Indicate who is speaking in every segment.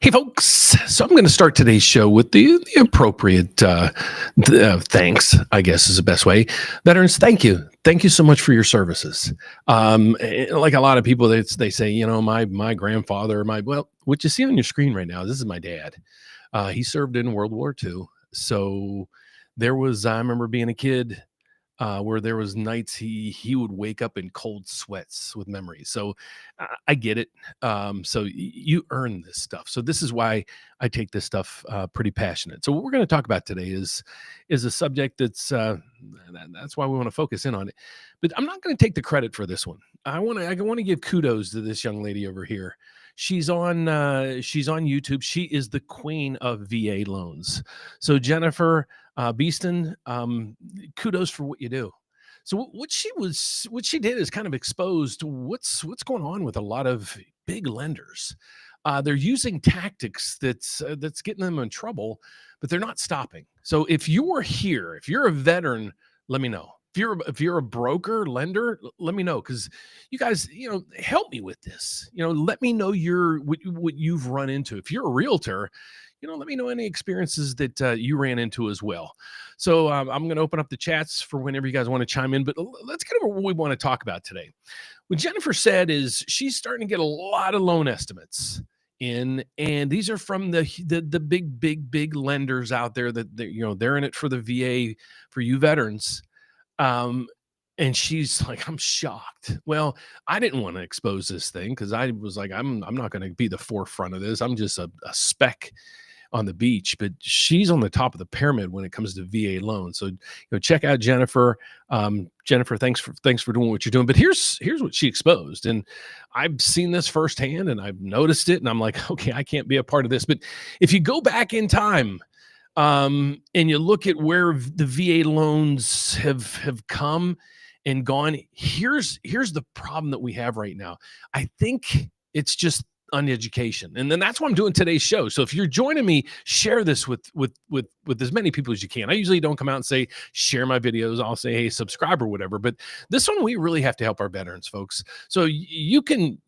Speaker 1: Hey, folks. So I'm going to start today's show with the appropriate thanks, I guess is the best way. Veterans, thank you. Thank you so much for your services. Like a lot of people, they say, my grandfather, what you see on your screen right now, this is my dad. He served in World War II. So I remember being a kid, where there was nights he would wake up in cold sweats with memories. So I get it. You earn this stuff. So this is why I take this stuff pretty passionate. So what we're going to talk about today is a subject that's why we want to focus in on it. But I'm not going to take the credit for this one. I want to give kudos to this young lady over here. She's on YouTube. She is the queen of VA loans. So Jennifer Beeston, kudos for what you do. So what she did is kind of exposed what's going on with a lot of big lenders. They're using tactics that's getting them in trouble, but they're not stopping. So if you're a veteran, let me know. If you're a broker, lender, let me know, because you guys, help me with this. Let me know what you've run into. If you're a realtor, let me know any experiences that you ran into as well. So I'm going to open up the chats for whenever you guys want to chime in, but let's get over what we want to talk about today. What Jennifer said is she's starting to get a lot of loan estimates in, and these are from the big lenders out there that they're in it for the VA, for you veterans. And she's like, I'm shocked. Well, I didn't want to expose this thing because I was like, I'm not going to be the forefront of this. I'm just a speck on the beach, but she's on the top of the pyramid when it comes to VA loans. So, check out Jennifer. Jennifer, thanks for doing what you're doing. But here's what she exposed. And I've seen this firsthand and I've noticed it. And I'm like, okay, I can't be a part of this. But if you go back in time, and you look at where the VA loans have come and gone, here's the problem that we have right now. I think it's just uneducation. And then that's why I'm doing today's show. So if you're joining me, share this with as many people as you can. I usually don't come out and say, share my videos. I'll say, hey, subscribe or whatever. But this one, we really have to help our veterans, folks. So you can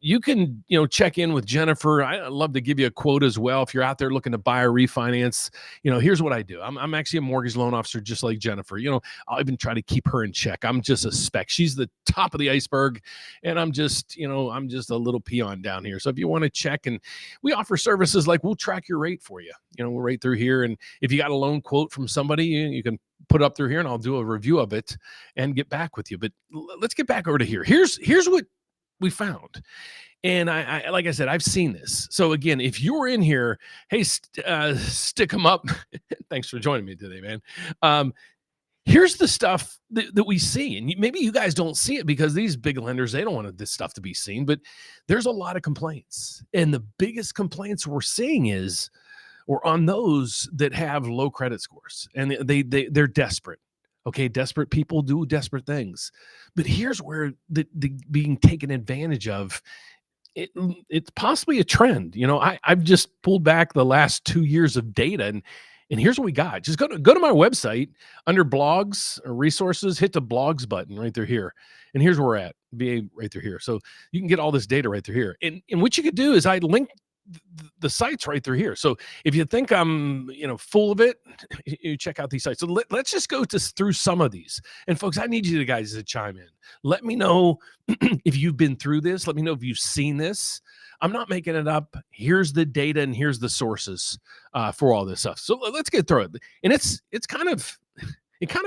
Speaker 1: check in with Jennifer. I'd love to give you a quote as well. If you're out there looking to buy or refinance, here's what I do. I'm actually a mortgage loan officer, just like Jennifer. I'll even try to keep her in check. I'm just a speck. She's the top of the iceberg. And I'm just a little peon down here. So if you want to check, and we offer services like we'll track your rate for you. We'll rate through here. And if you got a loan quote from somebody, you can put it up through here and I'll do a review of it and get back with you. But let's get back over to here. Here's what we found. And I like I said, I've seen this. So again, if you're in here, hey, stick them up. Thanks for joining me today, man. Here's the stuff that we see. And maybe you guys don't see it because these big lenders, they don't want this stuff to be seen, but there's a lot of complaints. And the biggest complaints we're seeing or on those that have low credit scores, and they're desperate. Okay, desperate people do desperate things. But here's where the being taken advantage of, it's possibly a trend. I've just pulled back the last 2 years of data, and here's what we got. Just go to my website under blogs or resources, hit the blogs button right there here. And here's where we're at, VA right there here. So you can get all this data right there here. And what you could do is I link the sites right through here. So if you think I'm, full of it, you check out these sites. So let's just go through some of these. And folks, I need you guys to chime in. Let me know if you've been through this. Let me know if you've seen this. I'm not making it up. Here's the data and here's the sources for all this stuff. So let's get through it. And it kind of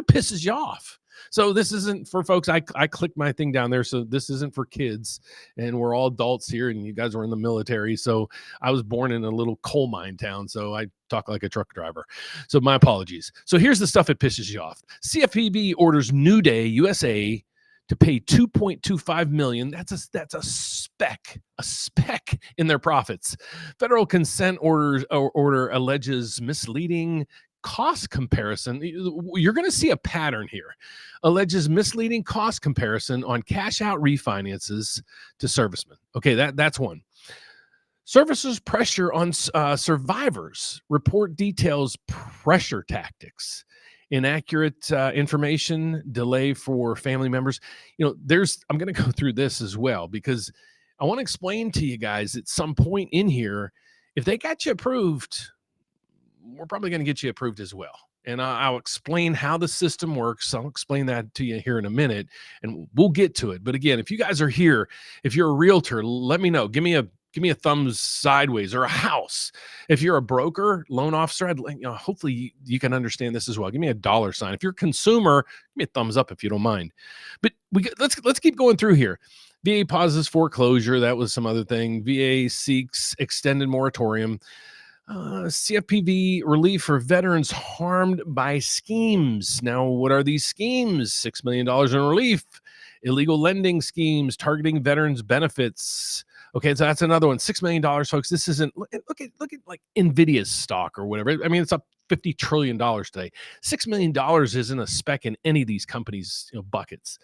Speaker 1: pisses you off. So this isn't for folks. I clicked my thing down there. So this isn't for kids, and we're all adults here, and you guys are in the military. So I was born in a little coal mine town. So I talk like a truck driver. So my apologies. So here's the stuff that pisses you off. CFPB orders New Day USA to pay $2.25 million. That's a speck in their profits. Federal consent order alleges misleading cost comparison. You're going to see a pattern here. Alleges misleading cost comparison on cash out refinances to servicemen. Okay, that's one. Servicers pressure on survivors. Report details pressure tactics. Inaccurate information, delay for family members. I'm going to go through this as well because I want to explain to you guys at some point in here, if they got you approved, we're probably going to get you approved as well. And I'll explain how the system works. I'll explain that to you here in a minute, and we'll get to it. But again, if you guys are here, if you're a realtor, let me know. Give me a thumbs sideways, or a house. If you're a broker, loan officer, hopefully you can understand this as well. Give me a dollar sign. If you're a consumer, give me a thumbs up if you don't mind. But let's keep going through here. VA pauses foreclosure. That was some other thing. VA seeks extended moratorium. CFPB relief for veterans harmed by schemes. Now, what are these schemes? $6 million in relief. Illegal lending schemes targeting veterans benefits. Okay, so that's another one. $6 million, folks. This isn't, look at like NVIDIA's stock or whatever. I mean, it's up $50 trillion today. $6 million isn't a speck in any of these companies' buckets.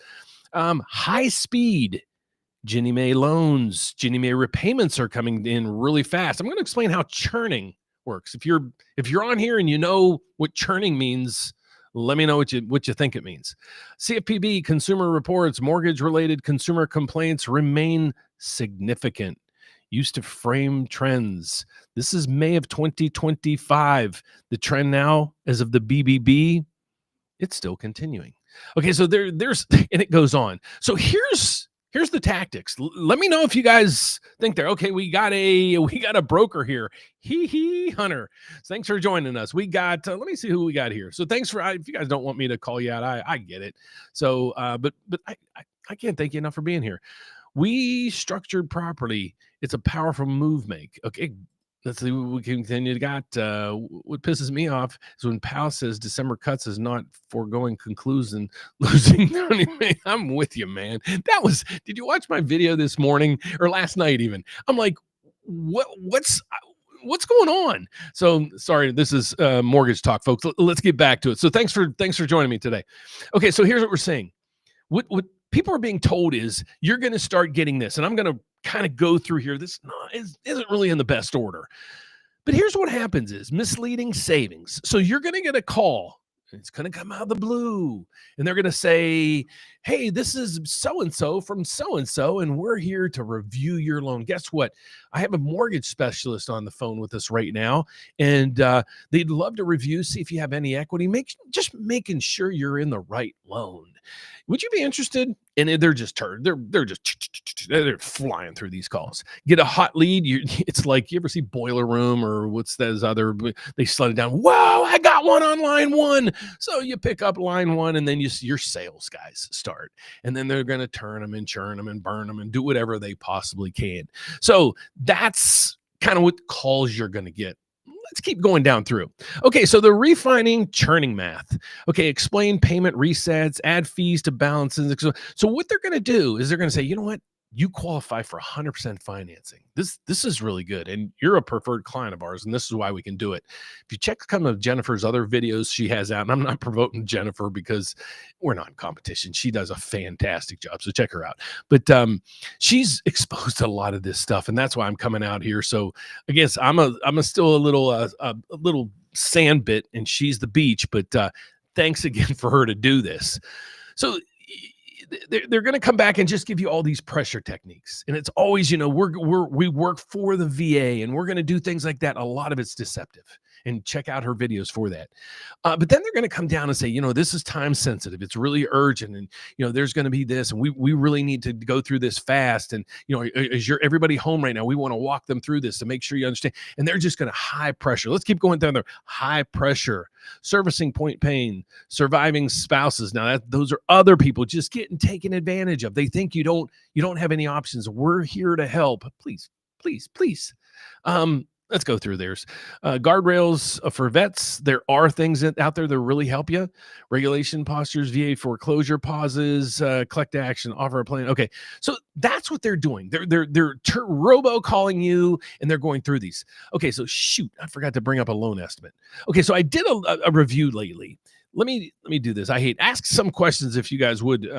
Speaker 1: High speed Ginnie Mae loans, Ginnie Mae repayments are coming in really fast. I'm going to explain how churning works. If you're on here and you know what churning means, let me know what you think it means. CFPB consumer reports, mortgage-related consumer complaints remain significant. Used to frame trends. This is May of 2025. The trend now, as of the BBB, it's still continuing. Okay, so there's and it goes on. So here's the tactics. Let me know if you guys think they're okay. We got a broker here. Hunter. Thanks for joining us. We got let me see who we got here. So thanks for if you guys don't want me to call you out, I get it. So but I can't thank you enough for being here. We structured properly. It's a powerful move make. Okay. Let's see what we continue. Got what pisses me off is when Powell says December cuts is not foregoing conclusion, losing money. I'm with you, man. Did you watch my video this morning or last night even? I'm like, what's going on? So sorry, this is mortgage talk, folks. Let's get back to it. So thanks for joining me today. Okay, so here's what we're saying. What people are being told is you're going to start getting this, and I'm going to kind of go through here. This isn't really in the best order, but here's what happens is misleading savings. So you're going to get a call. It's going to come out of the blue, and they're going to say, hey, this is so-and-so from so-and-so, and we're here to review your loan. Guess what? I have a mortgage specialist on the phone with us right now, and they'd love to review, see if you have any equity, making sure you're in the right loan. Would you be interested? And they're just they're flying through these calls. Get a hot lead. It's like, you ever see Boiler Room or what's those other? They slow it down. Whoa, I got one on line one. So you pick up line one, and then your sales guys start, and then they're going to turn them and churn them and burn them and do whatever they possibly can. So that's kind of what calls you're going to get. Let's keep going down through. Okay, so the refining churning math. Okay, explain payment resets, add fees to balances. So what they're going to do is they're going to say, you know what? You qualify for 100% financing. This is really good, and you're a preferred client of ours, and this is why we can do it. If you check some of Jennifer's other videos she has out, and I'm not promoting Jennifer because we're not in competition. She does a fantastic job, so check her out. But she's exposed to a lot of this stuff, and that's why I'm coming out here. So I guess I'm still a little sand bit, and she's the beach. But thanks again for her to do this. So they're going to come back and just give you all these pressure techniques. And it's always, we work for the VA, and we're going to do things like that. A lot of it's deceptive, and check out her videos for that. But then they're going to come down and say, this is time sensitive. It's really urgent. And, there's going to be this, and we really need to go through this fast. And, is everybody home right now? We want to walk them through this to make sure you understand. And they're just going to high pressure. Let's keep going down there. High pressure, servicing point pain, surviving spouses. Now those are other people just getting taken advantage of. They think you don't have any options. We're here to help. Please. Let's go through theirs. Guardrails for vets. There are things out there that really help you. Regulation postures, VA foreclosure pauses, collect action, offer a plan. Okay, so that's what they're doing. They're robo calling you, and they're going through these. Okay, so shoot, I forgot to bring up a loan estimate. Okay, so I did a review lately. Let me do this. Ask some questions if you guys would.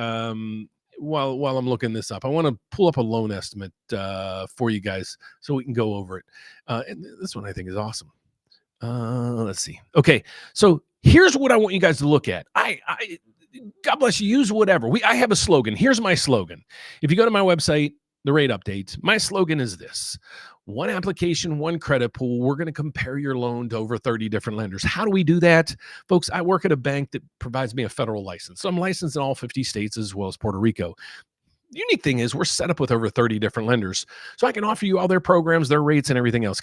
Speaker 1: While I'm looking this up, I want to pull up a loan estimate for you guys so we can go over it. And this one I think is awesome. Let's see. Okay, so here's what I want you guys to look at. God bless you. Use whatever. I have a slogan. Here's my slogan. If you go to my website, the rate update. My slogan is this: one application, one credit pool. We're going to compare your loan to over 30 different lenders. How do we do that? Folks, I work at a bank that provides me a federal license. So I'm licensed in all 50 states as well as Puerto Rico. The unique thing is we're set up with over 30 different lenders. So I can offer you all their programs, their rates, and everything else,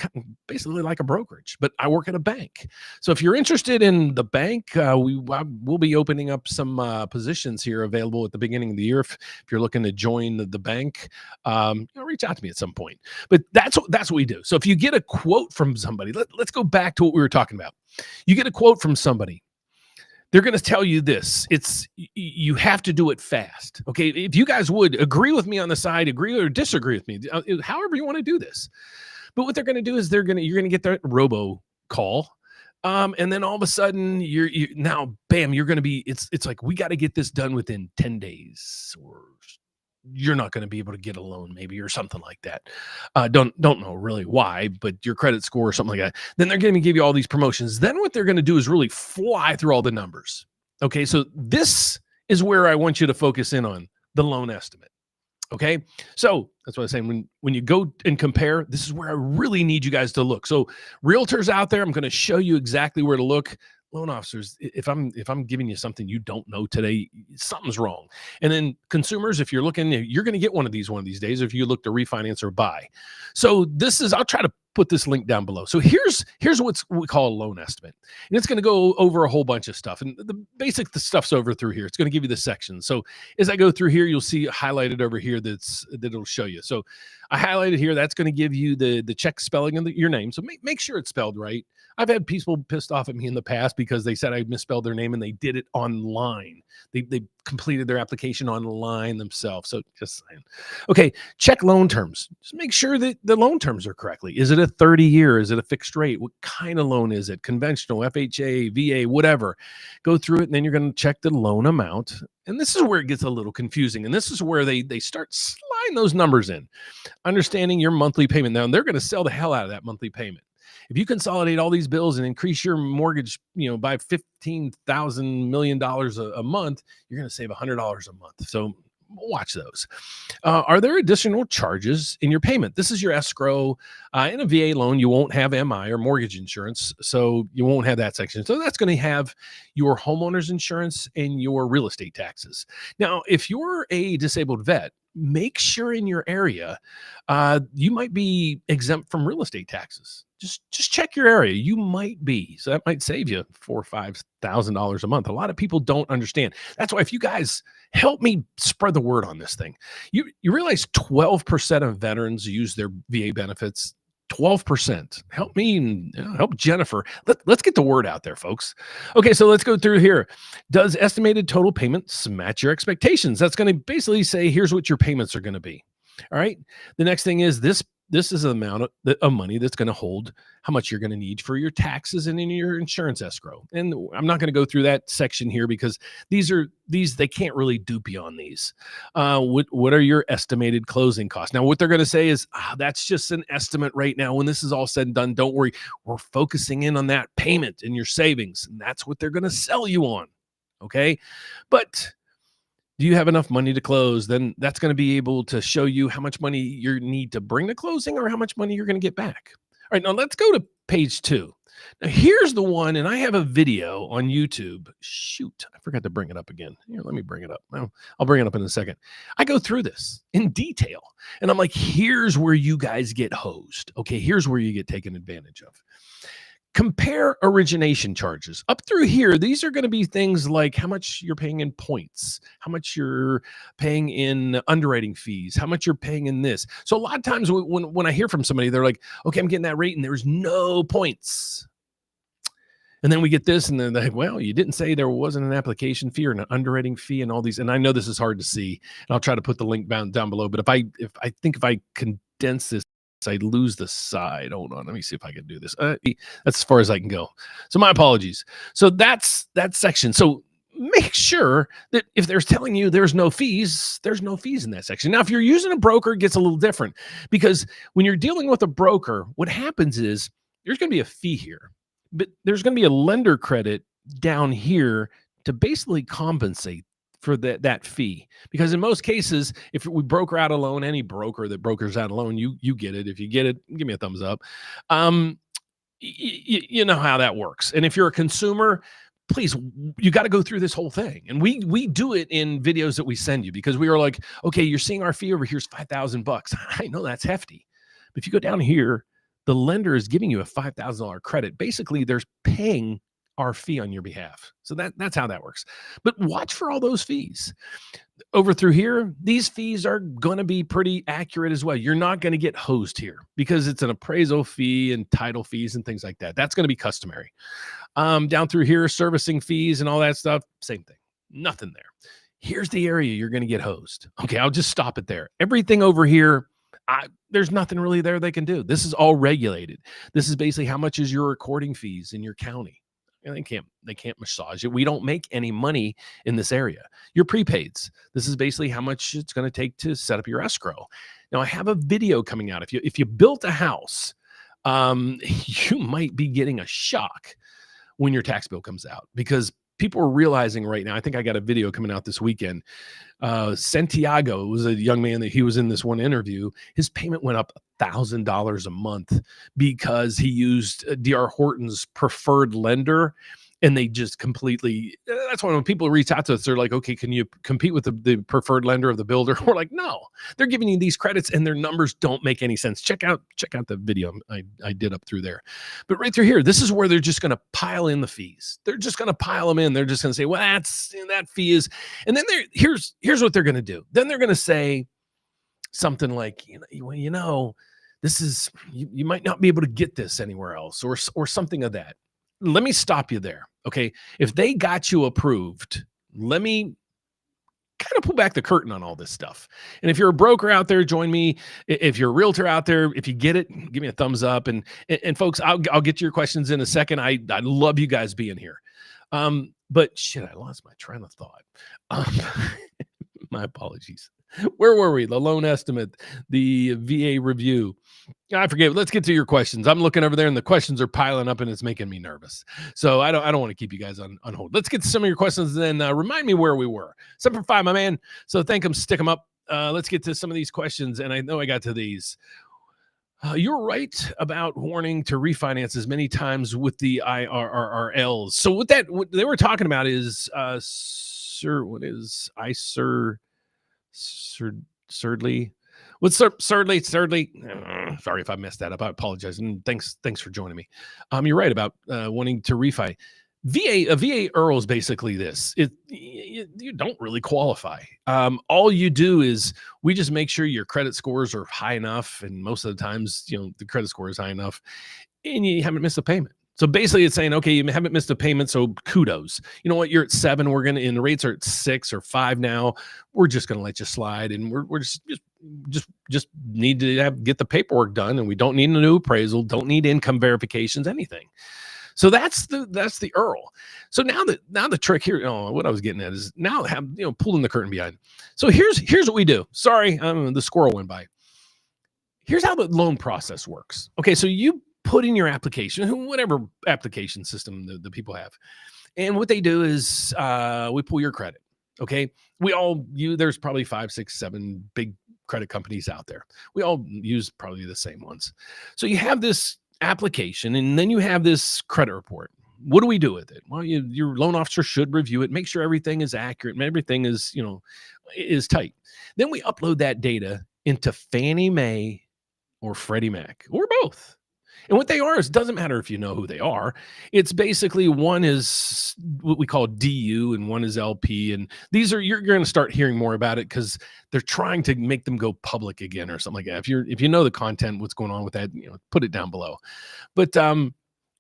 Speaker 1: basically like a brokerage, but I work at a bank. So if you're interested in the bank, we'll be opening up some positions here available at the beginning of the year. If you're looking to join the bank, reach out to me at some point. But that's what we do. So if you get a quote from somebody, let's go back to what we were talking about. You get a quote from somebody. They're going to tell you this. You have to do it fast. Okay. If you guys would agree with me on the side, agree or disagree with me, however you want to do this. But what they're going to do is you're going to get that robo call. And then all of a sudden you're now, bam, you're going to be, it's like, we got to get this done within 10 days or you're not going to be able to get a loan maybe, or something like that. Don't know really why, but your credit score or something like that. Then they're going to give you all these promotions. Then what they're going to do is really fly through all the numbers. Okay. So this is where I want you to focus in on the loan estimate. Okay. So that's what I'm saying. When you go and compare, this is where I really need you guys to look. So realtors out there, I'm going to show you exactly where to look. Loan officers, if I'm giving you something you don't know today, something's wrong. And then consumers, if you're looking, you're going to get one of these days if you look to refinance or buy. So I'll try to put this link down below. So here's what we call a loan estimate. And it's going to go over a whole bunch of stuff. And the stuff's over through here. It's going to give you the sections. So as I go through here, you'll see highlighted over here that'll show you. So I highlighted here, that's going to give you the check spelling of your name. So make sure it's spelled right. I've had people pissed off at me in the past because they said I misspelled their name and they did it online. They completed their application online themselves. So just saying. Okay, check loan terms. Just make sure that the loan terms are correctly. Is it a 30-year? Is it a fixed rate? What kind of loan is it? Conventional, FHA, VA, whatever. Go through it, and then you're going to check the loan amount. And this is where it gets a little confusing. And this is where they start sliding those numbers in. Understanding your monthly payment. Now, they're going to sell the hell out of that monthly payment. If you consolidate all these bills and increase your mortgage, by $15,000 million a month, you're going to save $100 a month. So watch those. Are there additional charges in your payment? This is your escrow. In a VA loan, you won't have MI or mortgage insurance, so you won't have that section. So that's going to have your homeowners insurance and your real estate taxes. Now, if you're a disabled vet, make sure in your area you might be exempt from real estate taxes. Just check your area. You might be. So that might save you $4,000 or $5,000 a month. A lot of people don't understand. That's why if you guys help me spread the word on this thing, you realize 12% of veterans use their VA benefits. 12%. Help me and help Jennifer. Let's get the word out there, folks. Okay, so let's go through here. Does estimated total payments match your expectations? That's going to basically say, here's what your payments are going to be. All right. The next thing is this is the amount of money that's going to hold how much you're going to need for your taxes and in your insurance escrow. And I'm not going to go through that section here because they can't really dupe you on these. What are your estimated closing costs? Now, what they're going to say is, that's just an estimate right now. When this is all said and done, don't worry. We're focusing in on that payment and your savings. And that's what they're going to sell you on. Okay. But do you have enough money to close? Then that's going to be able to show you how much money you need to bring to closing or how much money you're going to get back. All right, now let's go to page 2. Now here's the one, and I have a video on YouTube. Shoot, I forgot to bring it up again. Here, let me bring it up. I'll bring it up in a second. I go through this in detail, and I'm like, here's where you guys get hosed. Okay, here's where you get taken advantage of. Compare origination charges. Up through here, these are going to be things like how much you're paying in points, how much you're paying in underwriting fees, how much you're paying in this. So a lot of times when I hear from somebody, they're like, okay, I'm getting that rate and there's no points. And then we get this and then they're like, well, you didn't say there wasn't an application fee or an underwriting fee and all these. And I know this is hard to see, and I'll try to put the link down below. But if I condense this, I lose the side. Hold on. Let me see if I can do this. That's as far as I can go. So my apologies. So that's that section. So make sure that if they're telling you there's no fees in that section. Now, if you're using a broker, it gets a little different because when you're dealing with a broker, what happens is there's going to be a fee here, but there's going to be a lender credit down here to basically compensate for that fee. Because in most cases, if we broker out a loan, any broker that brokers out a loan, you get it. If you get it, give me a thumbs up. You know how that works. And if you're a consumer, please, you got to go through this whole thing. And we do it in videos that we send you, because we are like, okay, you're seeing our fee over here's $5,000. I know that's hefty. But if you go down here, the lender is giving you a $5,000 credit. Basically, they're paying our fee on your behalf. So that's how that works. But watch for all those fees. Over through here, these fees are going to be pretty accurate as well. You're not going to get hosed here because it's an appraisal fee and title fees and things like that. That's going to be customary. Down through here, servicing fees and all that stuff, same thing. Nothing there. Here's the area you're going to get hosed. Okay, I'll just stop it there. Everything over here, there's nothing really there they can do. This is all regulated. This is basically how much is your recording fees in your county. And they can't massage it. We don't make any money in this area. Your prepaids. This is basically how much it's going to take to set up your escrow. Now, I have a video coming out. If you built a house, you might be getting a shock when your tax bill comes out, because people are realizing right now. I think I got a video coming out this weekend. Santiago was a young man that he was in this one interview. His payment went up $1,000 a month because he used D.R. Horton's preferred lender. And they just completely, that's why when people reach out to us, they're like, okay, can you compete with the preferred lender of the builder? We're like, no, they're giving you these credits and their numbers don't make any sense. Check out the video I did up through there. But right through here, this is where they're just going to pile in the fees. They're just going to pile them in. They're just going to say, well, that fee is, and then here's what they're going to do. Then they're going to say something like, this is, you might not be able to get this anywhere else, or something of that. Let me stop you there. Okay. If they got you approved, let me kind of pull back the curtain on all this stuff. And if you're a broker out there, join me. If you're a realtor out there, if you get it, give me a thumbs up. And folks, I'll get to your questions in a second. I love you guys being here. But shit, I lost my train of thought. My apologies. Where were we? The loan estimate, the VA review. I forget. Let's get to your questions. I'm looking over there and the questions are piling up and it's making me nervous. So I don't want to keep you guys on hold. Let's get to some of your questions and then remind me where we were. 7 for 5, my man. So thank them, stick them up. Let's get to some of these questions. And I know I got to these. You're right about warning to refinance as many times with the IRRLs. So what they were talking about is, Thirdly, what's thirdly? Sorry if I messed that up. I apologize. And thanks for joining me. You're right about wanting to refi. A VA IRRL is basically this. You don't really qualify. All you do is we just make sure your credit scores are high enough, and most of the times, the credit score is high enough, and you haven't missed a payment. So basically it's saying, okay, you haven't missed a payment, so kudos. You know what? You're at 7. And the rates are at 6 or 5 now. We're just going to let you slide, and we're just need to get the paperwork done, and we don't need a new appraisal, don't need income verifications, anything. So that's the IRRL. So now the trick here, what I was getting at is now pulling the curtain behind. So here's what we do. Sorry, the squirrel went by. Here's how the loan process works. Okay, so you put in your application, whatever application system the people have. And what they do is we pull your credit. Okay. There's probably 5, 6, 7 big credit companies out there. We all use probably the same ones. So you have this application and then you have this credit report. What do we do with it? Well, your loan officer should review it, make sure everything is accurate and everything is tight. Then we upload that data into Fannie Mae or Freddie Mac or both. And what they are is, doesn't matter if you know who they are. It's basically, one is what we call DU and one is LP. And these are, you're going to start hearing more about it because they're trying to make them go public again or something like that. If you know the content, what's going on with that, put it down below. But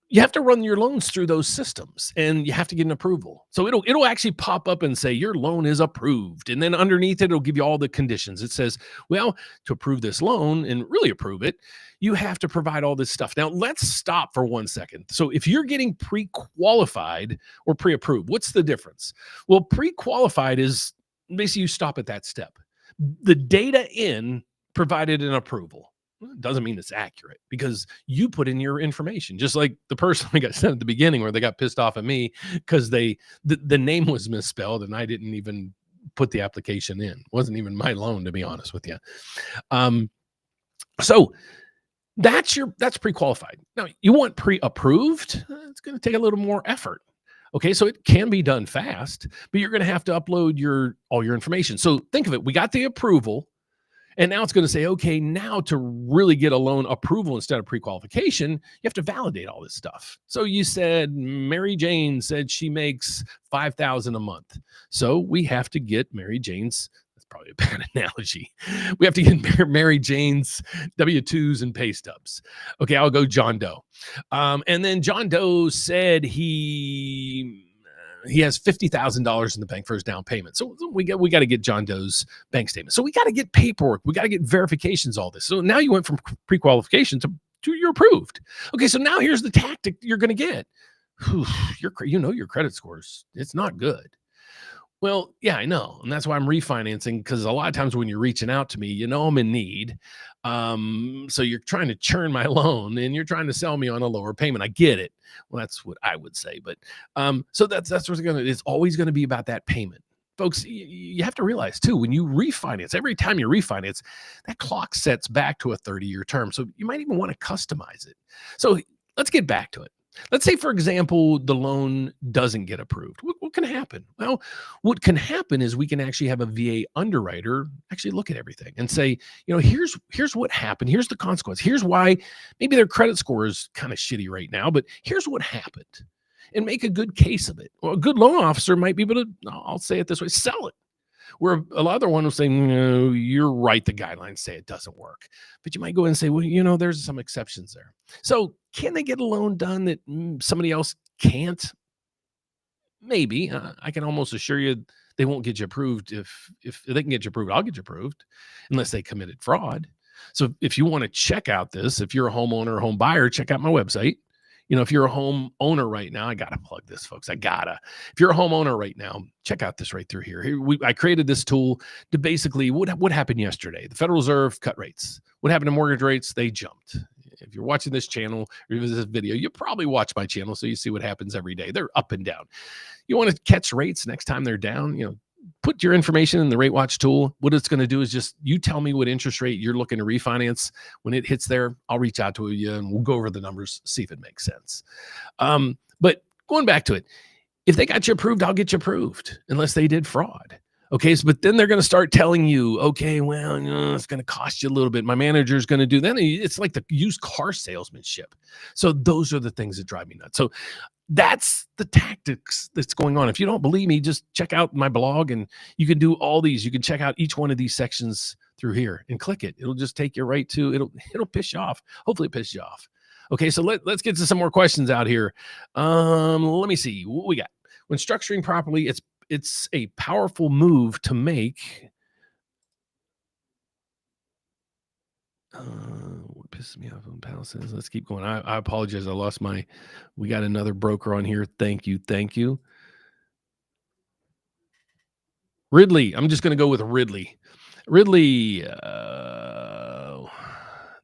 Speaker 1: you have to run your loans through those systems and you have to get an approval. So it'll actually pop up and say your loan is approved. And then underneath it, it'll give you all the conditions. It says, well, to approve this loan and really approve it, you have to provide all this stuff. Now let's stop for 1 second. So if you're getting pre-qualified or pre-approved, what's the difference? Well, pre-qualified is basically you stop at that step. The data in provided an approval. It doesn't mean it's accurate because you put in your information, just like the person we got sent at the beginning where they got pissed off at me because the name was misspelled and I didn't even put the application in. It wasn't even my loan, to be honest with you. So that's pre-qualified. Now you want pre-approved. It's going to take a little more effort. Okay, so it can be done fast, but you're going to have to upload all your information. So think of it. We got the approval. And now it's going to say, okay, now to really get a loan approval instead of pre-qualification, you have to validate all this stuff. So you said Mary Jane said she makes $5,000 a month. So we have to get Mary Jane's, that's probably a bad analogy. We have to get Mary Jane's W-2s and pay stubs. Okay, I'll go John Doe. And then John Doe said he has $50,000 in the bank for his down payment. So we got to get John Doe's bank statement. So we got to get paperwork. We got to get verifications, all this. So now you went from pre-qualification to you're approved. Okay, so now here's the tactic you're going to get. Your credit scores, it's not good. Well, yeah, I know. And that's why I'm refinancing, because a lot of times when you're reaching out to me, I'm in need. So you're trying to churn my loan and you're trying to sell me on a lower payment. I get it. Well, that's what I would say. But so that's what's it's always going to be about that payment. Folks, you have to realize too, when you refinance, every time you refinance, that clock sets back to a 30-year term. So you might even want to customize it. So let's get back to it. Let's say, for example, the loan doesn't get approved. What can happen? Well, what can happen is we can actually have a VA underwriter actually look at everything and say, here's what happened. Here's the consequence. Here's why maybe their credit score is kind of shitty right now, but here's what happened, and make a good case of it. Well, a good loan officer might be able to, I'll say it this way, sell it. Where a lot of the one will say, no, you're right. The guidelines say it doesn't work. But you might go in and say, well, there's some exceptions there. So can they get a loan done that somebody else can't? Maybe. I can almost assure you they won't get you approved. If they can get you approved, I'll get you approved unless they committed fraud. So if you want to check out this, if you're a homeowner or home buyer, check out my website. If you're a homeowner right now, I got to plug this, folks. If you're a homeowner right now, check out this right through here. I created this tool to basically, what happened yesterday? The Federal Reserve cut rates. What happened to mortgage rates? They jumped. If you're watching this channel or this video, you probably watch my channel, so you see what happens every day. They're up and down. You want to catch rates next time they're down, put your information in the RateWatch tool. What it's going to do is just you tell me what interest rate you're looking to refinance. When it hits there, I'll reach out to you and we'll go over the numbers, see if it makes sense. But going back to it, if they got you approved, I'll get you approved unless they did fraud. Okay, but then they're going to start telling you, okay, well, it's going to cost you a little bit. My manager's going to do that. It's like the used car salesmanship. So those are the things that drive me nuts. So that's the tactics that's going on. If you don't believe me, just check out my blog and you can do all these. You can check out each one of these sections through here and click it. It'll just take you right to, it'll piss you off. Hopefully it pisses you off. Okay, so let's get to some more questions out here. Let me see what we got. When structuring properly, it's a powerful move to make. What pisses me off on Palisades? Let's keep going. I apologize. I lost we got another broker on here. Thank you. Ridley. I'm just going to go with Ridley.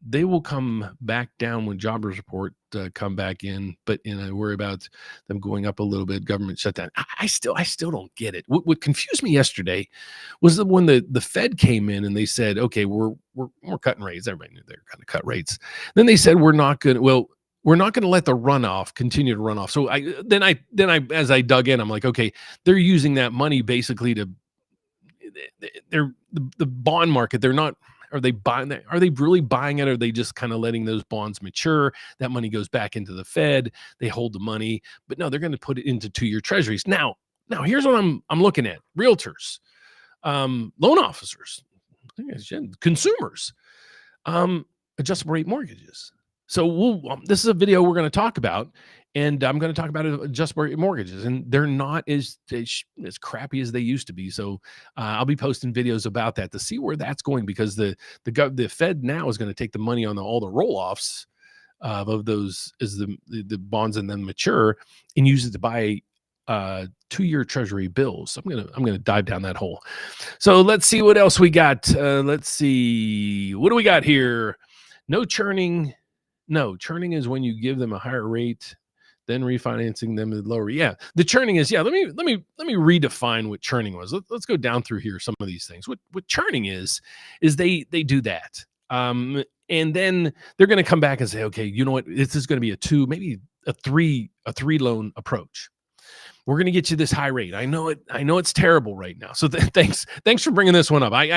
Speaker 1: They will come back down when jobless report come back in, but I worry about them going up a little bit. Government shutdown. I still don't get it. What confused me yesterday was that when the Fed came in and they said, okay, we're cutting rates. Everybody knew they were going to cut rates. Then they said we're not going to let the runoff continue to run off. So then as I dug in, I'm like, okay, they're using that money basically to the bond market. They're not. Are they buying that? Are they really buying it? Or are they just kind of letting those bonds mature? That money goes back into the Fed. They hold the money, but no, they're going to put it into 2-year treasuries. Now here's what I'm looking at: realtors, loan officers, consumers, adjustable rate mortgages. So this is a video we're going to talk about, and I'm going to talk about adjustable rate mortgages, and they're not as crappy as they used to be. So I'll be posting videos about that to see where that's going, because the Fed now is going to take the money on all the roll-offs of those as the bonds and then mature and use it to buy 2-year treasury bills. So I'm gonna dive down that hole. So let's see what else we got. Let's see, what do we got here? No churning. No, churning is when you give them a higher rate then refinancing them at lower. Yeah, the churning is, yeah. Let me redefine what churning was. Let's go down through here some of these things. What churning is they do that. And then they're going to come back and say, okay, you know what? This is going to be a two, maybe a three loan approach. We're going to get you this high rate. I know it's terrible right now. So thanks for bringing this one up. I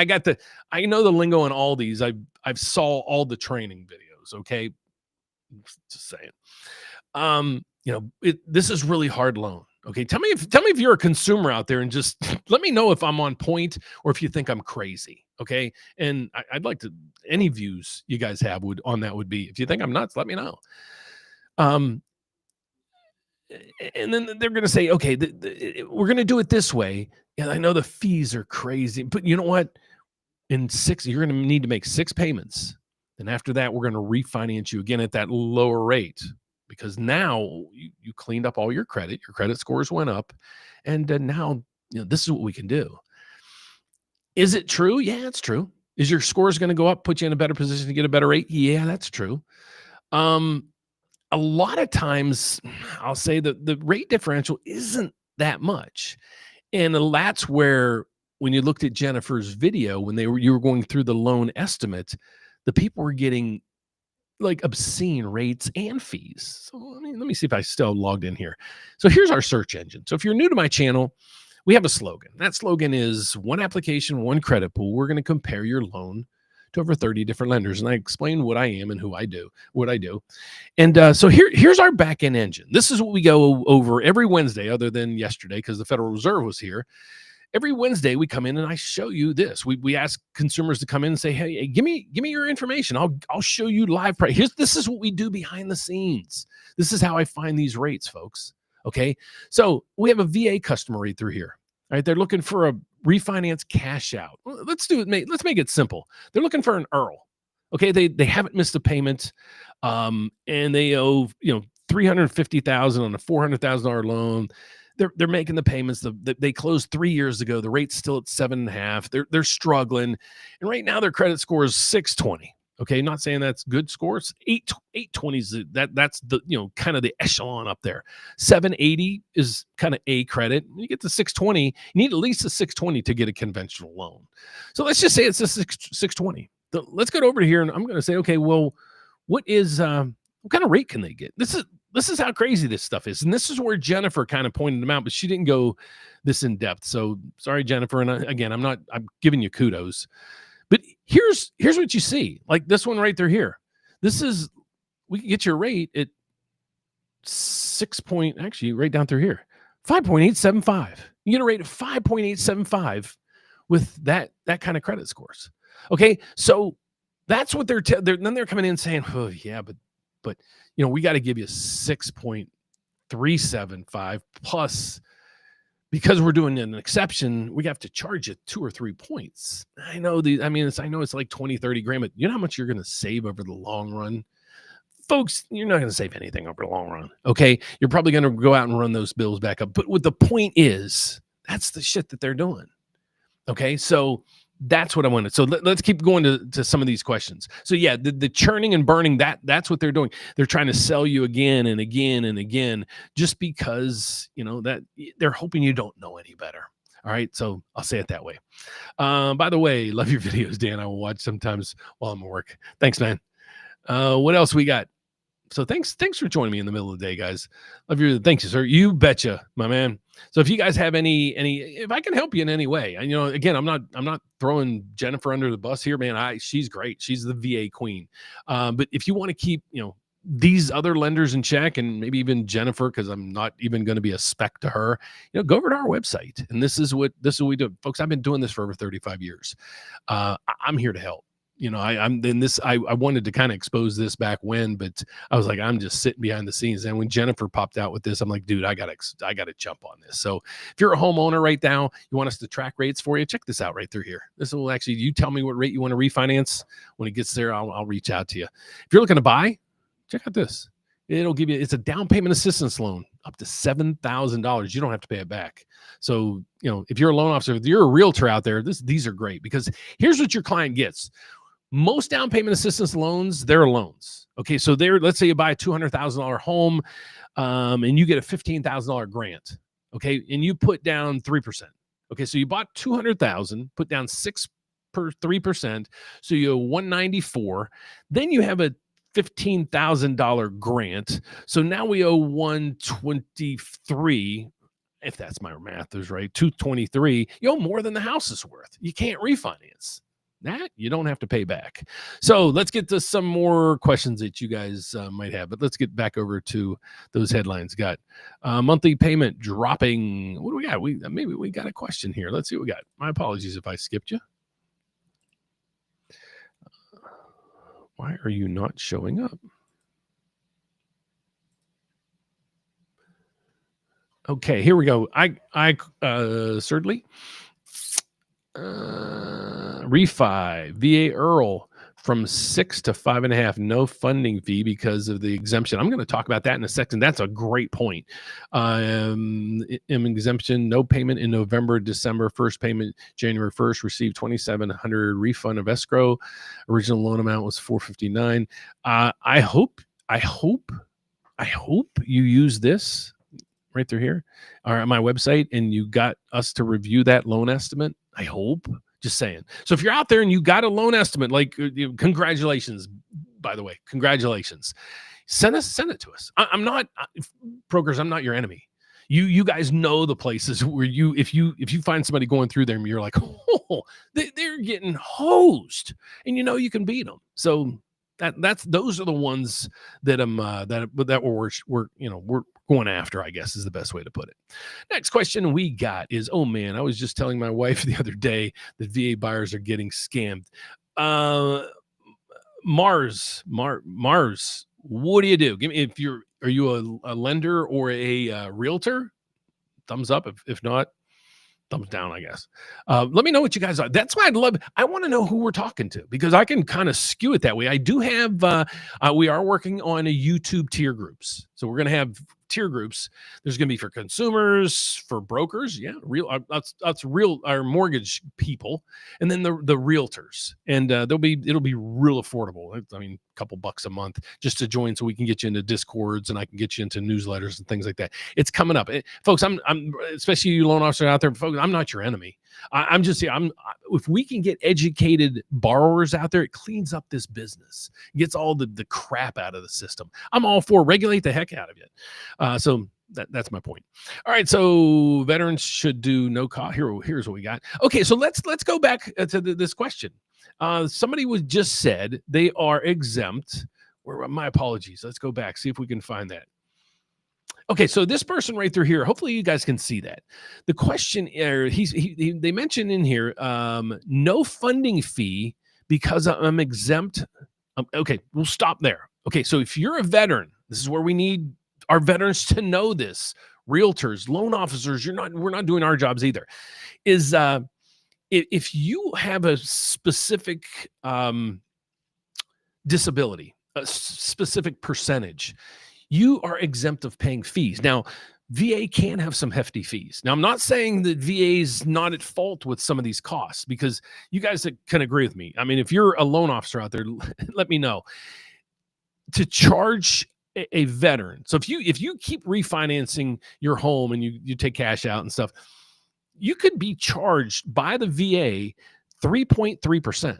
Speaker 1: know the lingo on all these. I've saw all the training videos. Okay. Just saying. This is really hard loan. Okay. Tell me if you're a consumer out there, and just let me know if I'm on point or if you think I'm crazy. Okay. And I'd like to, any views you guys have would be, if you think I'm nuts, let me know. And then they're going to say, okay, we're going to do it this way. And I know the fees are crazy, but you know what? You're going to need to make 6 payments. And after that, we're going to refinance you again at that lower rate, because now you cleaned up all your credit scores went up. And now, this is what we can do. Is it true? Yeah, it's true. Is your scores going to go up, put you in a better position to get a better rate? Yeah, that's true. A lot of times I'll say that the rate differential isn't that much. And that's where, when you looked at Jennifer's video, when you were going through the loan estimate, the people were getting like obscene rates and fees. So let me see if I still logged in here. So here's our search engine. So if you're new to my channel, we have a slogan. That slogan is one application, one credit pool. We're going to compare your loan to over 30 different lenders. And I explain what I am and what I do. And so here's our back end engine. This is what we go over every Wednesday, other than yesterday, because the Federal Reserve was here. Every Wednesday we come in and I show you this. We ask consumers to come in and say, hey, give me your information. I'll show you live price. This is what we do behind the scenes. This is how I find these rates, folks. Okay. So we have a VA customer right through here. All right. They're looking for a refinance cash out. Let's do it. Let's make it simple. They're looking for an EARL. Okay. They haven't missed a payment. And they owe, $350,000 on a $400,000 loan. They're making the payments. They closed 3 years ago. The rate's still at 7.5. They're struggling. And right now their credit score is 620. Okay. Not saying that's good scores. 820 is that's the, kind of the echelon up there. 780 is kind of A credit. You get to 620, you need at least a 620 to get a conventional loan. So let's just say it's a 620. Let's go over to here and I'm going to say, okay, well, what kind of rate can they get? This is how crazy this stuff is. And this is where Jennifer kind of pointed them out, but she didn't go this in depth. So sorry, Jennifer. And again, I'm giving you kudos, but here's what you see. Like this one right there here. We can get your rate at right down through here, 5.875. You get a rate of 5.875 with that kind of credit scores. Okay. So that's what then they're coming in saying, oh yeah, but we got to give you 6.375 plus, because we're doing an exception, we have to charge you 2 or 3 points. I know it's like 20, 30 grand, but you know how much you're going to save over the long run? Folks, you're not going to save anything over the long run. Okay. You're probably going to go out and run those bills back up. But what the point is, that's the shit that they're doing. Okay. So that's what I wanted. So let's keep going to some of these questions. So yeah, the churning and burning, that's what they're doing. They're trying to sell you again and again and again, just because, that they're hoping you don't know any better. All right. So I'll say it that way. By the way, love your videos, Dan. I will watch sometimes while I'm at work. Thanks, man. What else we got? So thanks for joining me in the middle of the day, guys. Love you. Thank you, sir. You betcha, my man. So if you guys have if I can help you in any way, and again, I'm not throwing Jennifer under the bus here, man. She's great. She's the VA queen. But if you want to keep, these other lenders in check, and maybe even Jennifer, because I'm not even going to be a spec to her, go over to our website. And this is what we do, folks. I've been doing this for over 35 years. I'm here to help. I wanted to kind of expose this back when, but I was like, I'm just sitting behind the scenes. And when Jennifer popped out with this, I'm like, dude, I gotta jump on this. So if you're a homeowner right now, you want us to track rates for you, check this out right through here. This will actually, you tell me what rate you want to refinance. When it gets there, I'll reach out to you. If you're looking to buy, check out this. It'll give you, it's a down payment assistance loan up to $7,000. You don't have to pay it back. So, if you're a loan officer, if you're a realtor out there, these are great, because here's what your client gets. most down payment assistance loans, they're loans. Okay, so let's say you buy a $200,000 home, and you get a $15,000 grant. Okay, and you put down 3%. Okay, so you bought 200,000, put down 3%, so you owe 194. Then you have a $15,000 grant, so now we owe 123. If that's my math is right, 223. You owe more than the house is worth. You can't refinance that. You don't have to pay back. So let's get to some more questions that you guys might have, but let's get back over to those headlines. Got monthly payment dropping. What do we got? Maybe we got a question here. Let's see what we got. My apologies if I skipped you. Why are you not showing up? Okay, here we go. Certainly. Refi, VA Earl from 6 to 5.5, no funding fee because of the exemption. I'm going to talk about that in a second. That's a great point. Exemption, no payment in November, December, first payment January 1st, received $2,700 refund of escrow. Original loan amount was $459. I hope you use this right through here or on my website and you got us to review that loan estimate. I hope. Just saying. So if you're out there and you got a loan estimate, like congratulations, by the way, congratulations. Send it to us. I'm not brokers. I'm not your enemy. You guys know the places where if you find somebody going through there and you're like, oh, they're getting hosed, and you can beat them. So those are the ones that we're going after, I guess is the best way to put it. Next question we got is, oh man, I was just telling my wife the other day that VA buyers are getting scammed. Mars, what do you do? Give me, are you a lender or a realtor? Thumbs up. If not, thumbs down, I guess. Let me know what you guys are. That's why I want to know who we're talking to, because I can kind of skew it that way. I do have, we are working on a YouTube tier groups. So we're going to have tier groups. There's going to be for consumers, for brokers. Yeah. That's real, our mortgage people. And then the realtors, and it'll be real affordable. I mean, a couple bucks a month just to join, so we can get you into Discords and I can get you into newsletters and things like that. It's coming up, folks. I'm especially you loan officers out there, folks. I'm not your enemy. I'm just saying, if we can get educated borrowers out there, it cleans up this business, gets all the crap out of the system. I'm all for regulate the heck out of it. So that's my point. All right. So veterans should do no cost. Here's what we got. Okay. So let's go back to this question. Somebody just said they are exempt. My apologies. Let's go back. See if we can find that. Okay, so this person right through here, hopefully you guys can see that. The question, they mentioned in here, no funding fee because I'm exempt. Okay, we'll stop there. Okay, so if you're a veteran, this is where we need our veterans to know this. Realtors, loan officers, we're not doing our jobs either. Is if you have a specific disability, a specific percentage, you are exempt of paying fees. Now, VA can have some hefty fees. Now, I'm not saying that VA is not at fault with some of these costs, because you guys can agree with me. I mean, if you're a loan officer out there, let me know. To charge a veteran, so if you keep refinancing your home and you take cash out and stuff, you could be charged by the VA 3.3%.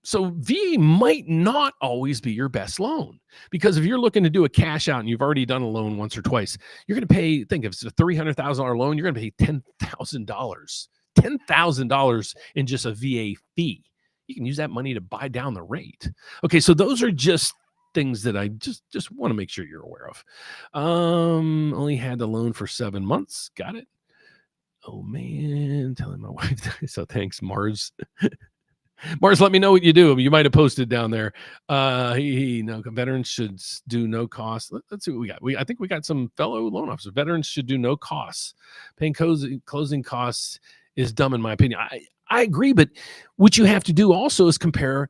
Speaker 1: So VA might not always be your best loan, because if you're looking to do a cash out and you've already done a loan once or twice, you're going to pay, think if it's a $300,000 loan, you're going to pay $10,000 in just a VA fee. You can use that money to buy down the rate. Okay. So those are just things that I just want to make sure you're aware of. Only had the loan for 7 months. Got it. Oh man. Telling my wife. So thanks, Mars. Mars, let me know what you do. You might have posted down there. No, veterans should do no cost. Let's see what we got. I think we got some fellow loan officers. Veterans should do no costs. Paying closing costs is dumb, in my opinion. I agree, but what you have to do also is compare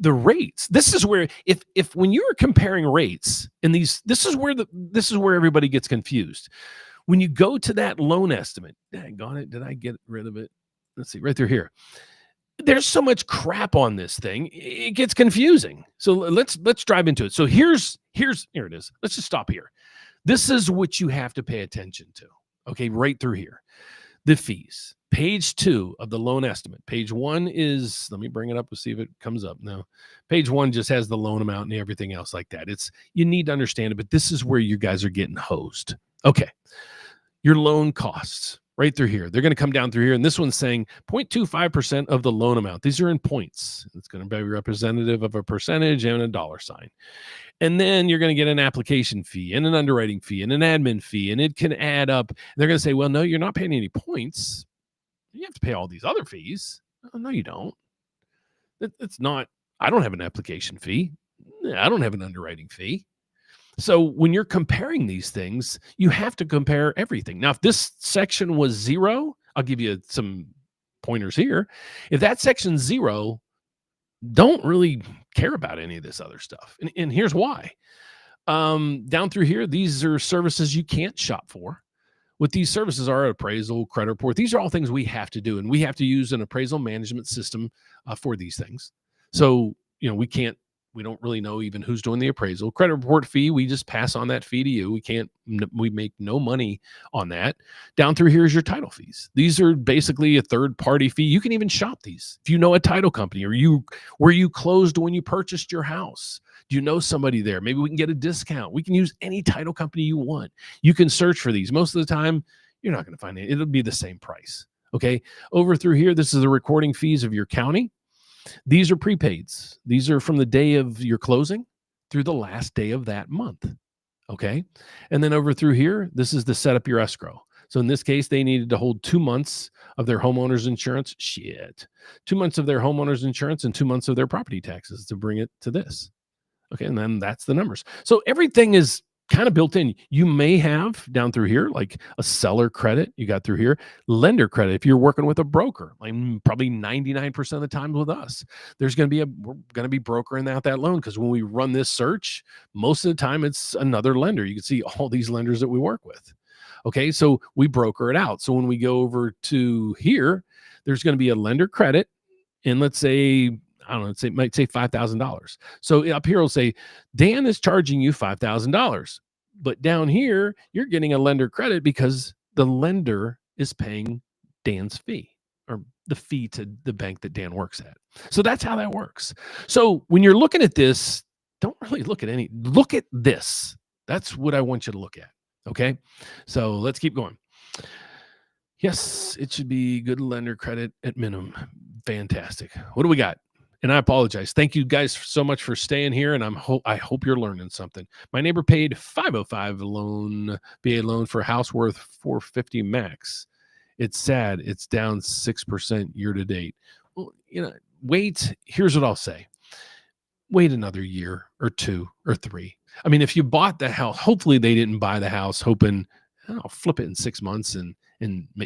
Speaker 1: the rates. This is where, if when you're comparing rates in these, this is where everybody gets confused. When you go to that loan estimate, dang on it, did I get rid of it? Let's see, right through here. there's so much crap on this thing, it gets confusing. So let's dive into it. So here it is. Let's just stop here. This is what you have to pay attention to. Okay, right through here. The fees. Page 2 of the loan estimate. Page 1 is, let me bring it up and see if it comes up. No. Page 1 just has the loan amount and everything else like that. You need to understand it, but this is where you guys are getting hosed. Okay. Your loan costs right through here. They're going to come down through here. And this one's saying 0.25% of the loan amount. These are in points. It's going to be representative of a percentage and a dollar sign. And then you're going to get an application fee and an underwriting fee and an admin fee, and it can add up. They're going to say, well, no, you're not paying any points. You have to pay all these other fees. Oh, no, you don't. It's not, I don't have an application fee. I don't have an underwriting fee. So when you're comparing these things, you have to compare everything. Now, if this section was 0, I'll give you some pointers here. If that section's 0, don't really care about any of this other stuff. And here's why. Down through here, these are services you can't shop for. What these services are: appraisal, credit report. These are all things we have to do, and we have to use an appraisal management system for these things. So, we don't really know even who's doing the appraisal. Credit report fee, we just pass on that fee to you. We make no money on that. Down through here is your title fees. These are basically a third-party fee. You can even shop these. If you know a title company, or were you closed when you purchased your house? Do you know somebody there? Maybe we can get a discount. We can use any title company you want. You can search for these. Most of the time, you're not going to find it. It'll be the same price. Okay. Over through here, this is the recording fees of your county. These are prepaids. These are from the day of your closing through the last day of that month. Okay. And then over through here, this is to set up your escrow. So in this case, they needed to hold 2 months of their homeowner's insurance. 2 months of their homeowner's insurance and 2 months of their property taxes to bring it to this. Okay. And then that's the numbers. So everything is kind of built in. You may have down through here, like a seller credit you got through here, lender credit. If you're working with a broker, like probably 99% of the time with us, we're going to be brokering that loan. Cause when we run this search, most of the time it's another lender. You can see all these lenders that we work with. Okay. So we broker it out. So when we go over to here, there's going to be a lender credit. And let's say, I don't know, it might say $5,000. So up here, it'll say, Dan is charging you $5,000. But down here, you're getting a lender credit because the lender is paying Dan's fee, or the fee to the bank that Dan works at. So that's how that works. So when you're looking at this, don't really look at this. That's what I want you to look at. Okay. So let's keep going. Yes, it should be good lender credit at minimum. Fantastic. What do we got? And I apologize. Thank you guys so much for staying here, and I hope you're learning something. My neighbor paid $505 BA loan for a house worth $450 max. It's sad. It's down 6% year to date. Well, wait. Here's what I'll say. Wait another year or 2 or 3. I mean, if you bought the house, hopefully they didn't buy the house hoping, I'll flip it in 6 months and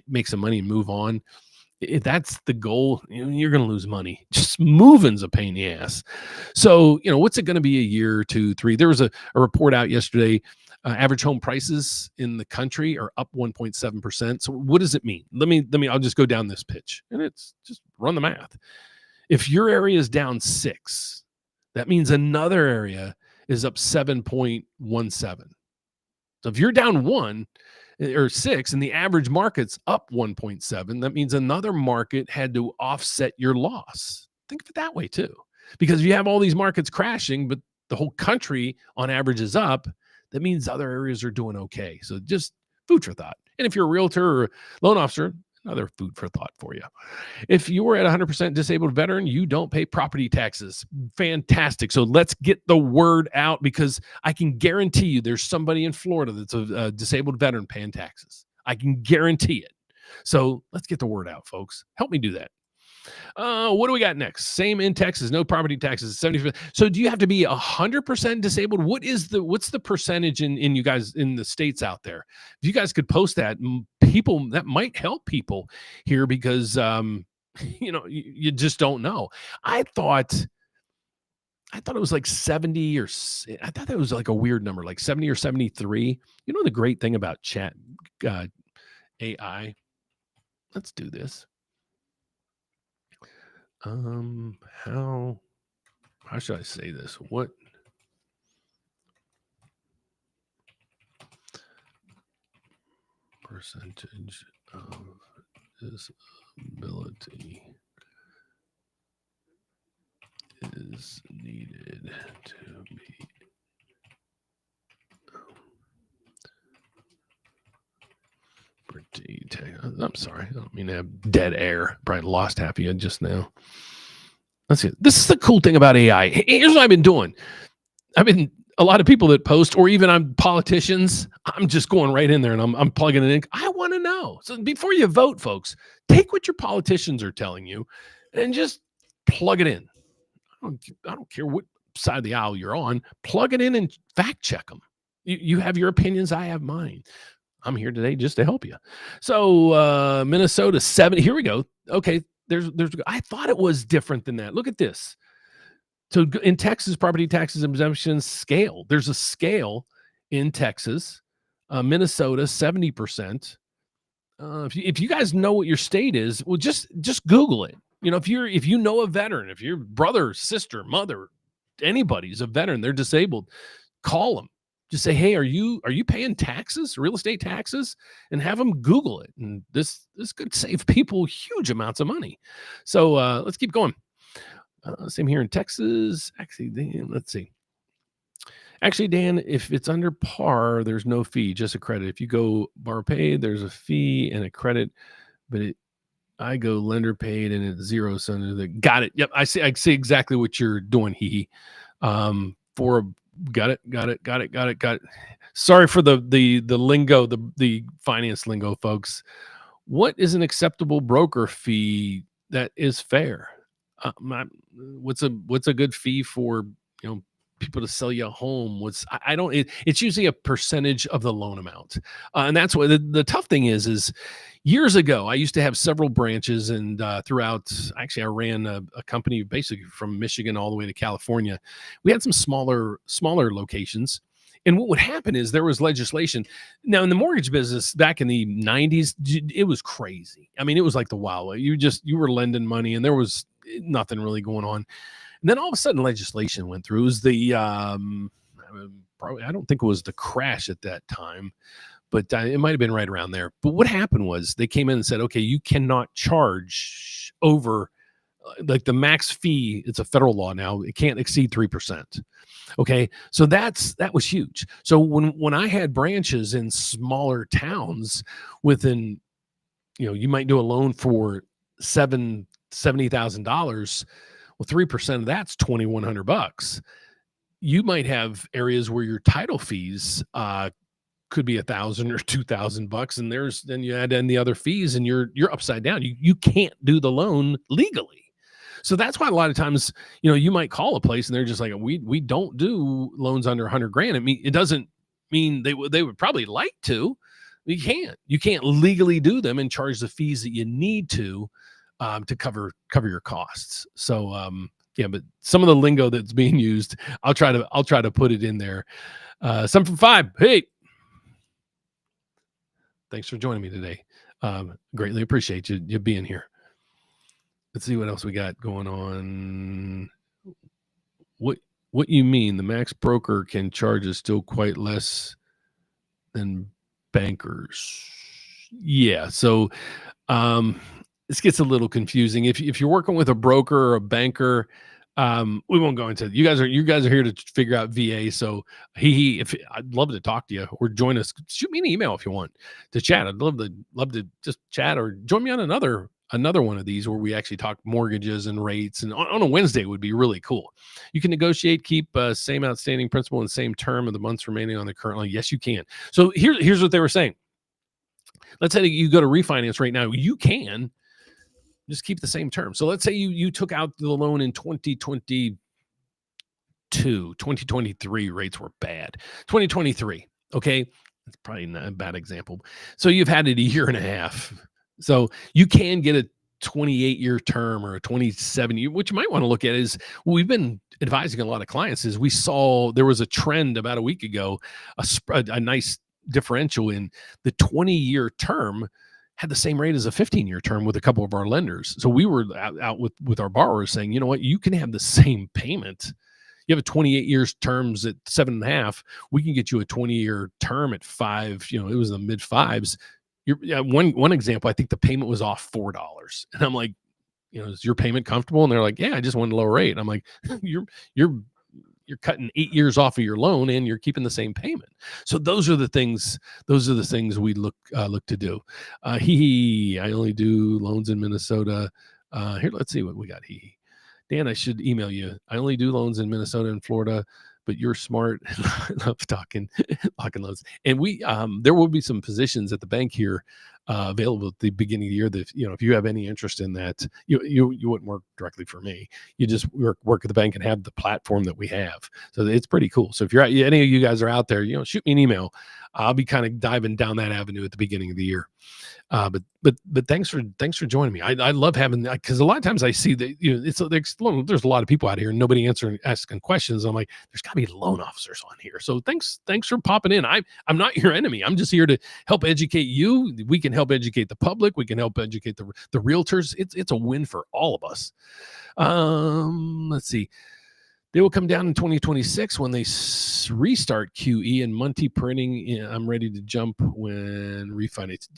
Speaker 1: make some money and move on. If that's the goal, you're going to lose money. Just moving's a pain in the ass. So, what's it going to be a year, 2, 3? There was a report out yesterday. Average home prices in the country are up 1.7%. So what does it mean? I'll just go down this pitch, and it's just run the math. If your area is down 6, that means another area is up 7.17. So if you're down 1 or 6 and the average market's up 1.7, that means another market had to offset your loss. Think of it that way too. Because if you have all these markets crashing, but the whole country on average is up, that means other areas are doing okay. So just food for thought. And if you're a realtor or loan officer, another food for thought for you. If you were at 100% disabled veteran, you don't pay property taxes. Fantastic. So let's get the word out, because I can guarantee you there's somebody in Florida that's a disabled veteran paying taxes. I can guarantee it. So let's get the word out, folks. Help me do that. What do we got next? Same in Texas, no property taxes, 70%. So do you have to be 100% disabled? What's the percentage in you guys in the states out there? If you guys could post that, people, that might help people here, because you just don't know. I thought it was like 70, or I thought that was like a weird number, like 70 or 73. The great thing about chat AI. Let's do this. How should I say this? What percentage of disability is needed to be I'm sorry, I don't mean to have dead air. Probably lost half of you just now. Let's see. This is the cool thing about AI. Here's what I've been doing. A lot of people that post, or even I'm politicians, I'm just going right in there and I'm plugging it in. I want to know. So before you vote, folks, take what your politicians are telling you and just plug it in. I don't care what side of the aisle you're on. Plug it in and fact check them. You have your opinions. I have mine. I'm here today just to help you. So Minnesota 70. Here we go. Okay, there's. I thought it was different than that. Look at this. So in Texas, property taxes and exemptions scale. There's a scale in Texas, Minnesota 70%. If you guys know what your state is, well, just Google it. If you know a veteran, if your brother, sister, mother, anybody's a veteran, they're disabled, call them. Just say, hey, are you paying taxes, real estate taxes? And have them Google it. And this could save people huge amounts of money. So let's keep going. Same here in Texas. Actually, Dan, let's see. Actually, Dan, if it's under par, there's no fee, just a credit. If you go bar paid, there's a fee and a credit, but I go lender paid and it's zero. So got it. Yep, I see exactly what you're doing. Got it. Sorry for the lingo, the finance lingo, folks. What is an acceptable broker fee that is fair? What's a good fee for people to sell you a home? It's usually a percentage of the loan amount, and that's what the tough thing is years ago I used to have several branches, and throughout, actually I ran a company basically from Michigan all the way to California. We had some smaller locations. And what would happen is there was legislation. Now, in the mortgage business back in the 90s, it was crazy. I mean, it was like the Wild West. You were lending money and there was nothing really going on. And then all of a sudden legislation went through. It was I don't think it was the crash at that time, but it might have been right around there. But what happened was they came in and said, okay, you cannot charge over like the max fee. It's a federal law now. It can't exceed 3%. Okay. So that was huge. So when I had branches in smaller towns within, you might do a loan for $70,000. Well, 3% of that's $2,100. You might have areas where your title fees could be $1,000 or $2,000, and then you add in the other fees, and you're upside down. You can't do the loan legally. So that's why a lot of times, you might call a place and they're just like, we don't do loans under $100,000. It doesn't mean they would probably like to. You can't legally do them and charge the fees that you need to cover your costs. So but some of the lingo that's being used, I'll try to put it in there. 7 from 5. Hey, thanks for joining me today. Greatly appreciate you being here. Let's see what else we got going on. What you mean? The max broker can charge is still quite less than bankers. Yeah. So this gets a little confusing. If you're working with a broker or a banker, we won't go into it. You guys are here to figure out VA. So if I'd love to talk to you or join us, shoot me an email if you want to chat. I'd love to just chat, or join me on another one of these where we actually talk mortgages and rates, and on a Wednesday would be really cool. You can negotiate, keep same outstanding principal and same term of the months remaining on the current loan. Yes, you can. So here's what they were saying. Let's say you go to refinance right now. You can just keep the same term. So let's say you took out the loan in 2022, 2023 rates were bad. 2023. Okay. That's probably not a bad example. So you've had it a year and a half. So you can get a 28-year term or a 27-year. What you might want to look at is, we've been advising a lot of clients, is we saw there was a trend about a week ago, a nice differential in the 20-year term had the same rate as a 15-year term with a couple of our lenders. So we were out with our borrowers saying, you know what, you can have the same payment. You have a 28 years terms at 7.5. We can get you a 20-year term at 5. It was the mid fives. One example, I think the payment was off $4, and I'm like, is your payment comfortable? And they're like, yeah, I just wanted a lower rate. And I'm like, you're cutting 8 years off of your loan and you're keeping the same payment. So those are the things we look to do. I only do loans in Minnesota. Here, let's see what we got. Dan, I should email you. I only do loans in Minnesota and Florida, but you're smart. I love talking loans. And there will be some positions at the bank here available at the beginning of the year that, if you have any interest in that, you wouldn't work directly for me. You just work at the bank and have the platform that we have. So it's pretty cool. So if any of you guys are out there, shoot me an email. I'll be kind of diving down that avenue at the beginning of the year. But thanks for joining me. I love having, because a lot of times I see that there's a lot of people out here and nobody asking questions. I'm like, there's got to be loan officers on here. So thanks for popping in. I'm not your enemy. I'm just here to help educate you. We can help educate the public. We can help educate the realtors. It's a win for all of us. Let's see. They will come down in 2026 when they restart QE and multi printing. I'm ready to jump when refinance.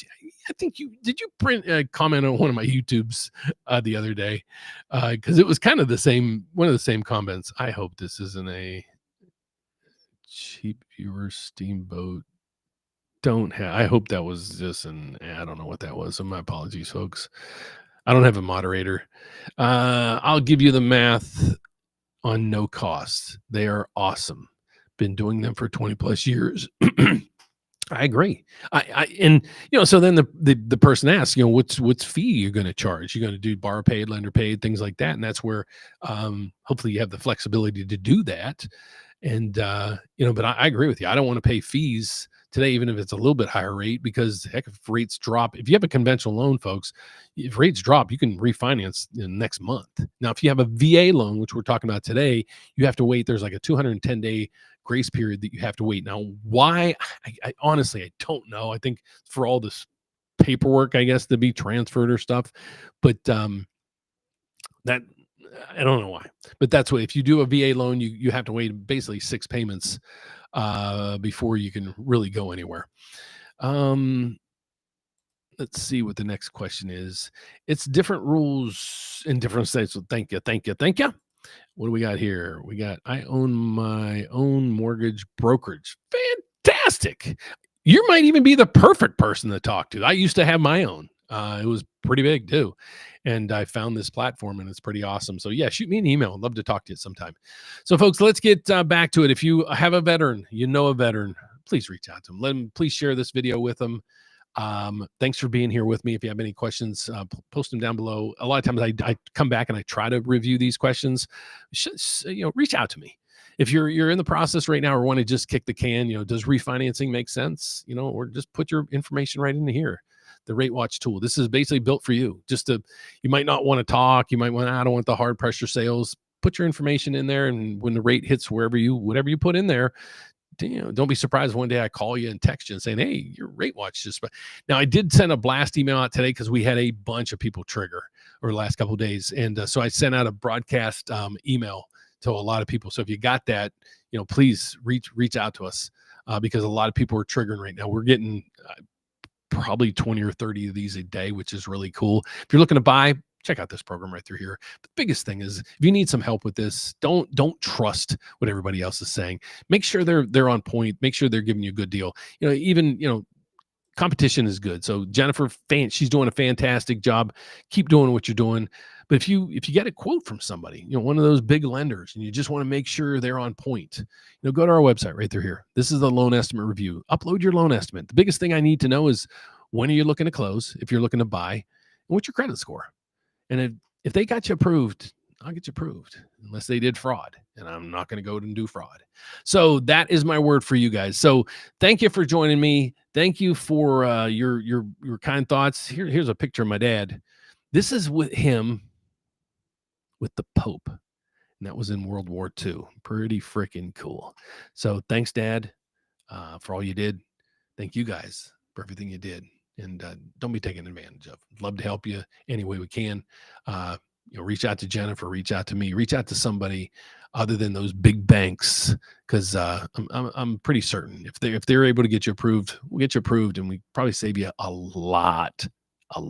Speaker 1: I think did you print comment on one of my YouTubes the other day? Because it was kind of one of the same comments. I hope this isn't a cheap viewer steamboat. I hope that was just I don't know what that was. So my apologies, folks. I don't have a moderator. I'll give you the math on no cost. They are awesome. Been doing them for 20 plus years. I agree. So then the person asks, what's fee you're going to charge? You're going to do borrow paid, lender paid, things like that. And that's where hopefully you have the flexibility to do that. And but I agree with you. I don't want to pay fees today, even if it's a little bit higher rate, because heck, if rates drop, if you have a conventional loan, folks, if rates drop, you can refinance in next month. Now, if you have a VA loan, which we're talking about today, you have to wait. There's like a 210-day grace period that you have to wait. Now, why? I honestly, I don't know. I think for all this paperwork, I guess, to be transferred or stuff, but that I don't know why. But that's what, if you do a VA loan, you have to wait basically 6 payments before you can really go anywhere. Let's see what the next question is. It's different rules in different states. So thank you. What do we got here? I own my own mortgage brokerage. Fantastic. You might even be the perfect person to talk to. I used to have my own. It was pretty big too. And I found this platform and it's pretty awesome. So yeah, shoot me an email. I'd love to talk to you sometime. So folks, let's get back to it. If you have a veteran, a veteran, please reach out to them. Please share this video with them. Thanks for being here with me. If you have any questions, post them down below. A lot of times I come back and I try to review these questions. Reach out to me. If you're in the process right now or want to just kick the can, does refinancing make sense? Or just put your information right into here. The RateWatch tool. This is basically built for you. You might not want to talk. You might want, I don't want the hard pressure sales. Put your information in there. And when the rate hits whatever you put in there, don't be surprised one day I call you and text you and saying, hey, your RateWatch just. Now, I did send a blast email out today because we had a bunch of people trigger over the last couple of days. And so I sent out a broadcast email to a lot of people. So if you got that, please reach out to us because a lot of people are triggering right now. We're getting probably 20 or 30 of these a day, which is really cool. If you're looking to buy, check out this program right through here. The biggest thing is if you need some help with this, don't trust what everybody else is saying. Make sure they're on point. Make sure they're giving you a good deal. Competition is good. So Jennifer, she's doing a fantastic job. Keep doing what you're doing. But if you get a quote from somebody, one of those big lenders, and you just want to make sure they're on point, go to our website right through here. This is the loan estimate review. Upload your loan estimate. The biggest thing I need to know is when are you looking to close, if you're looking to buy, and what's your credit score? And if they got you approved, I'll get you approved unless they did fraud, and I'm not going to go and do fraud. So that is my word for you guys. So thank you for joining me. Thank you for your kind thoughts. Here's a picture of my dad. This is with him with the Pope, and that was in World War II. Pretty freaking cool. So thanks, Dad, for all you did. Thank you guys for everything you did. and don't be taken advantage of. Love to help you any way we can. Reach out to Jennifer, reach out to me, reach out to somebody other than those big banks, because I'm pretty certain if they're able to get you approved, we'll get you approved, and we probably save you a lot of